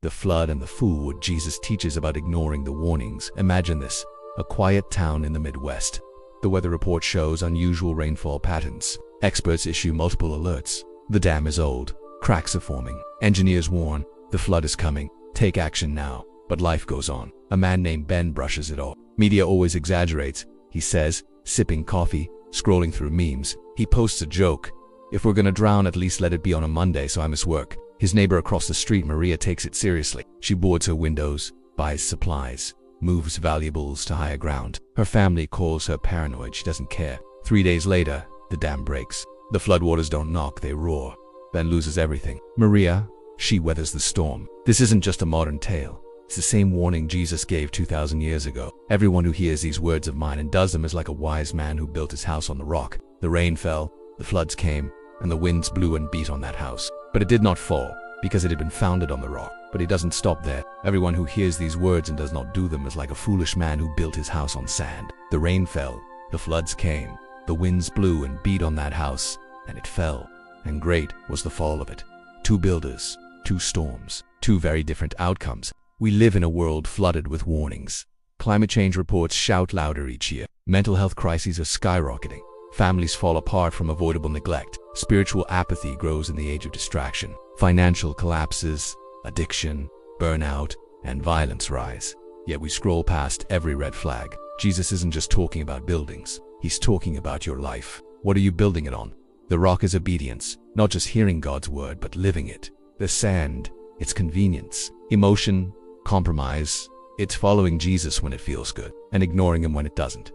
the flood and the fool. Jesus teaches about ignoring the warnings. Imagine this, a quiet town in the Midwest. The weather report shows unusual rainfall patterns. Experts issue multiple alerts. The dam is old. Cracks are forming. Engineers warn, the flood is coming. Take action now. But life goes on. A man named Ben brushes it off. Media always exaggerates, he says, sipping coffee, scrolling through memes. He posts a joke. If we're gonna drown, at least let it be on a Monday so I miss work. His neighbor across the street, Maria, takes it seriously. She boards her windows, buys supplies, moves valuables to higher ground. Her family calls her paranoid. She doesn't care. 3 days later, the dam breaks. The floodwaters don't knock, they roar. Ben loses everything. Maria, she weathers the storm. This isn't just a modern tale. It's the same warning Jesus gave 2,000 years ago. Everyone who hears these words of mine and does them is like a wise man who built his house on the rock. The rain fell, the floods came, and the winds blew and beat on that house. But it did not fall, because it had been founded on the rock. But he doesn't stop there. Everyone who hears these words and does not do them is like a foolish man who built his house on sand. The rain fell, the floods came, the winds blew and beat on that house, and it fell. And great was the fall of it. 2 builders, 2 storms, 2 very different outcomes. We live in a world flooded with warnings. Climate change reports shout louder each year. Mental health crises are skyrocketing. Families fall apart from avoidable neglect. Spiritual apathy grows in the age of distraction. Financial collapses, addiction, burnout, and violence rise. Yet we scroll past every red flag. Jesus isn't just talking about buildings. He's talking about your life. What are you building it on? The rock is obedience, not just hearing God's word, but living it. The sand, it's convenience, emotion, compromise. It's following Jesus when it feels good and ignoring him when it doesn't.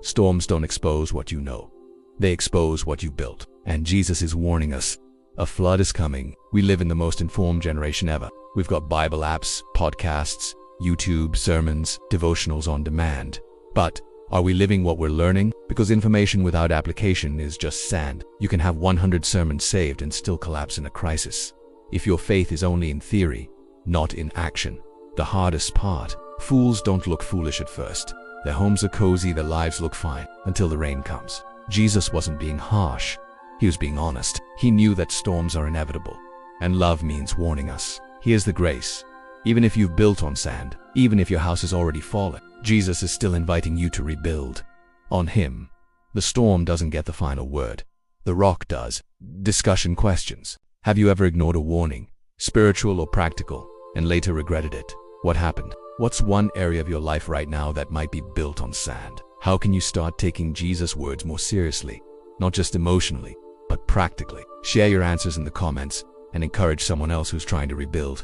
Storms don't expose what you know. They expose what you built. And Jesus is warning us. A flood is coming. We live in the most informed generation ever. We've got Bible apps, podcasts, YouTube, sermons, devotionals on demand. But are we living what we're learning? Because information without application is just sand. You can have 100 sermons saved and still collapse in a crisis. If your faith is only in theory, not in action. The hardest part, fools don't look foolish at first. Their homes are cozy, their lives look fine, until the rain comes. Jesus wasn't being harsh. He was being honest. He knew that storms are inevitable. And love means warning us. Here's the grace. Even if you've built on sand, even if your house has already fallen, Jesus is still inviting you to rebuild. On him, the storm doesn't get the final word. The rock does. Discussion questions. Have you ever ignored a warning, spiritual or practical, and later regretted it? What happened? What's one area of your life right now that might be built on sand? How can you start taking Jesus' words more seriously? Not just emotionally, but practically. Share your answers in the comments and encourage someone else who's trying to rebuild.